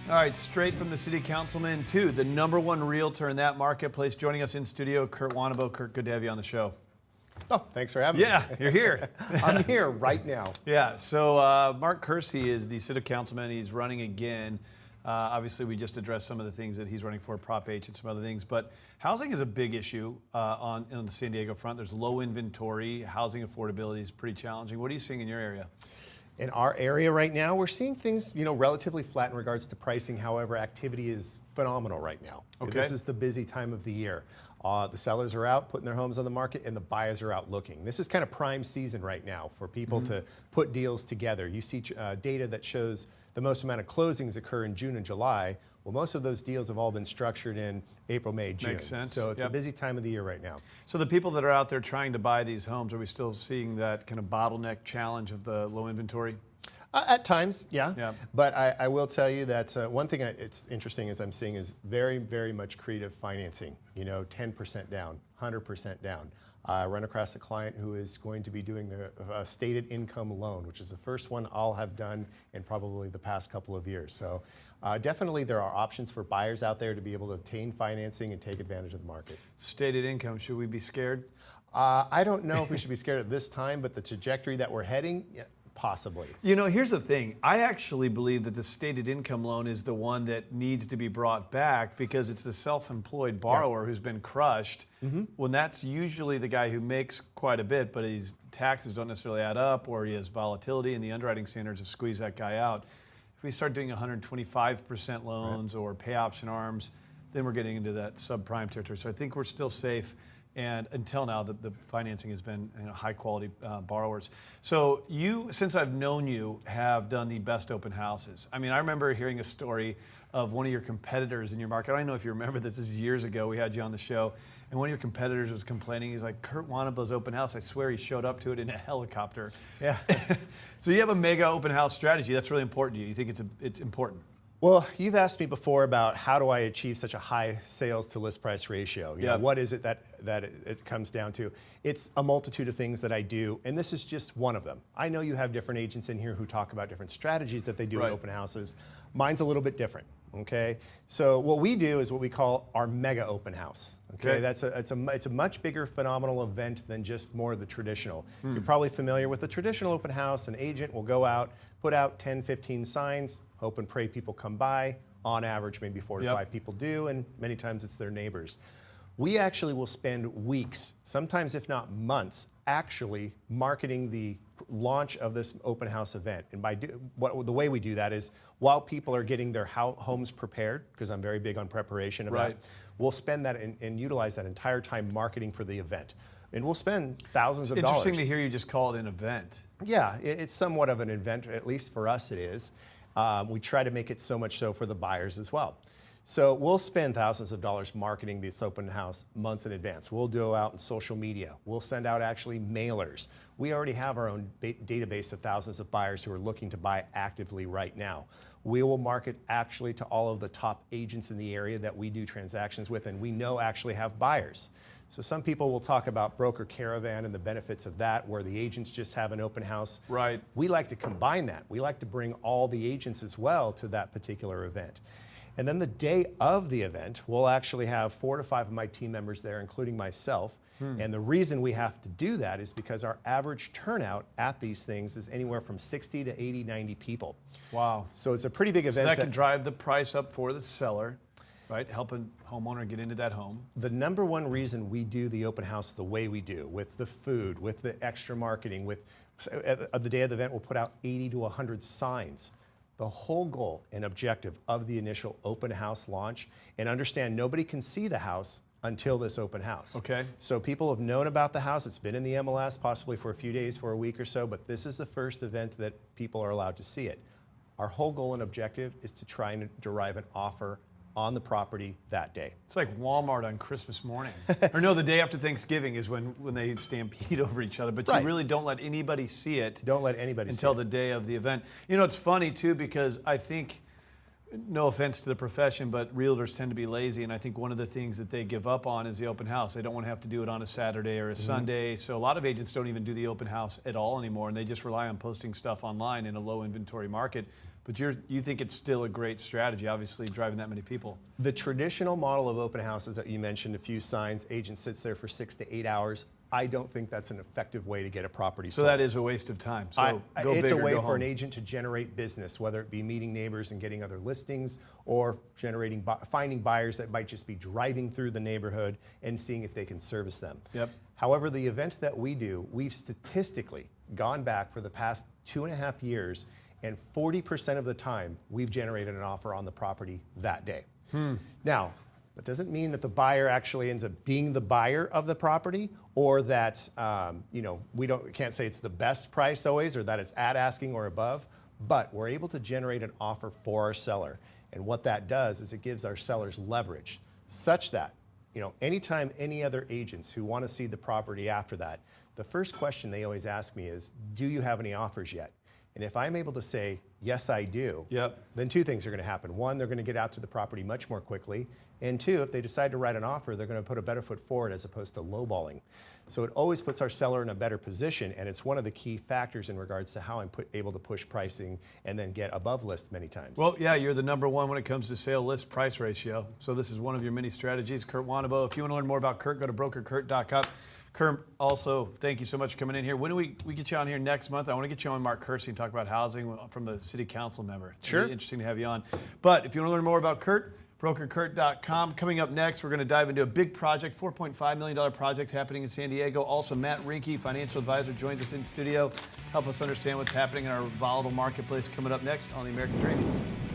All right, straight from the city councilman to the #1 realtor in that marketplace. Joining us in studio, Kurt Wannebo. Kurt, good to have you on the show. Oh, thanks for having me. Yeah, you're here. I'm here right now. Yeah, so Mark Kersey is the city councilman. He's running again. Obviously, we just addressed some of the things that he's running for, Prop H and some other things. But housing is a big issue on the San Diego front. There's low inventory. Housing affordability is pretty challenging. What are you seeing in your area? In our area right now, we're seeing things, relatively flat in regards to pricing. However, activity is phenomenal right now. Okay. This is the busy time of the year. The sellers are out putting their homes on the market and the buyers are out looking. This is kind of prime season right now for people to put deals together. You see data that shows the most amount of closings occur in June and July. Well, most of those deals have all been structured in April, May, June. Makes sense. So it's a busy time of the year right now. So the people that are out there trying to buy these homes, are we still seeing that kind of bottleneck challenge of the low inventory? At times, yeah. Yeah. But I will tell you that one thing it's interesting as I'm seeing is very, very much creative financing. 10% down, 100% down. I run across a client who is going to be doing the stated income loan, which is the first one I'll have done in probably the past couple of years. So definitely there are options for buyers out there to be able to obtain financing and take advantage of the market. Stated income, should we be scared? I don't know if we should be scared at this time, but the trajectory that we're heading, yeah, possibly. Here's the thing. I actually believe that the stated income loan is the one that needs to be brought back because it's the self-employed borrower who's been crushed. When that's usually the guy who makes quite a bit, but his taxes don't necessarily add up, or he has volatility, and the underwriting standards have squeezed that guy out. If we start doing 125% loans or pay option arms, then we're getting into that subprime territory. So I think we're still safe. And until now, the financing has been high quality borrowers. So you, since I've known you, have done the best open houses. I mean, I remember hearing a story of one of your competitors in your market. I don't know if you remember this. This is years ago. We had you on the show. And one of your competitors was complaining. He's like, Kurt Wannebo's open house. I swear he showed up to it in a helicopter. Yeah. So you have a mega open house strategy. That's really important to you. You think it's important? Well, you've asked me before about how do I achieve such a high sales to list price ratio? You know, what is it that it comes down to? It's a multitude of things that I do, and this is just one of them. I know you have different agents in here who talk about different strategies that they do in open houses. Mine's a little bit different, okay? So what we do is what we call our mega open house, okay? It's a much bigger phenomenal event than just more of the traditional. You're probably familiar with the traditional open house. An agent will go out, put out 10, 15 signs, hope and pray people come by. On average, maybe 4 to 5 people do, and many times it's their neighbors. We actually will spend weeks, sometimes if not months, actually marketing the launch of this open house event. And the way we do that is while people are getting their homes prepared, because I'm very big on preparation of that, we'll spend that and utilize that entire time marketing for the event. And we'll spend thousands of dollars. Interesting to hear you just call it an event. Yeah, it's somewhat of an event, at least for us it is. We try to make it so much so for the buyers as well. So we'll spend thousands of dollars marketing this open house months in advance. We'll go out in social media. We'll send out actually mailers. We already have our own database of thousands of buyers who are looking to buy actively right now. We will market actually to all of the top agents in the area that we do transactions with and we know actually have buyers. So some people will talk about broker caravan and the benefits of that, where the agents just have an open house. Right. We like to combine that. We like to bring all the agents as well to that particular event. And then the day of the event, we'll actually have 4 to 5 of my team members there, including myself. And the reason we have to do that is because our average turnout at these things is anywhere from 60 to 80, 90 people. Wow. So it's a pretty big event. So that can drive the price up for the seller. Right, helping homeowner get into that home. The #1 reason we do the open house the way we do, with the food, with the extra marketing, at the day of the event, we'll put out 80 to 100 signs. The whole goal and objective of the initial open house launch, and understand nobody can see the house until this open house. Okay. So people have known about the house. It's been in the MLS possibly for a few days, for a week or so, but this is the first event that people are allowed to see it. Our whole goal and objective is to try and derive an offer on the property that day. It's like Walmart on Christmas morning. Or no, the day after Thanksgiving is when they stampede over each other. But you really don't let anybody see it. Don't let anybody until see it. the day of the event. It's funny too, because I think, no offense to the profession, but realtors tend to be lazy, and I think one of the things that they give up on is the open house. They don't want to have to do it on a Saturday or a Sunday, so a lot of agents don't even do the open house at all anymore, and they just rely on posting stuff online in a low inventory market. But you think it's still a great strategy, obviously, driving that many people. The traditional model of open houses that you mentioned, a few signs, agent sits there for 6 to 8 hours. I don't think that's an effective way to get a property So sold. that is a waste of time. So go it's big a or way go for home. an agent to generate business, whether it be meeting neighbors and getting other listings, or finding buyers that might just be driving through the neighborhood and seeing if they can service them. Yep. However, the event that we do, we've statistically gone back for the past 2.5 years, and 40% of the time we've generated an offer on the property that day. Now, that doesn't mean that the buyer actually ends up being the buyer of the property, or that we can't say it's the best price always, or that it's at asking or above, but we're able to generate an offer for our seller. And what that does is it gives our sellers leverage, such that anytime any other agents who want to see the property after that, the first question they always ask me is, do you have any offers yet? And if I'm able to say, yes, I do, then two things are going to happen. One, they're going to get out to the property much more quickly. And two, if they decide to write an offer, they're going to put a better foot forward as opposed to lowballing. So it always puts our seller in a better position, and it's one of the key factors in regards to how I'm able to push pricing and then get above list many times. Well, yeah, you're the number one when it comes to sale list price ratio. So this is one of your many strategies. Kurt Wannebo. If you want to learn more about Kurt, go to brokerkurt.com. Kurt, also, thank you so much for coming in here. When do we get you on here next month? I want to get you on Mark Kersey and talk about housing from the city council member. Sure. It'd be interesting to have you on. But if you want to learn more about Kurt, brokerkurt.com. Coming up next, we're going to dive into a big project, $4.5 million project happening in San Diego. Also, Matt Rinke, financial advisor, joins us in studio. Help us understand what's happening in our volatile marketplace. Coming up next on The American Dream.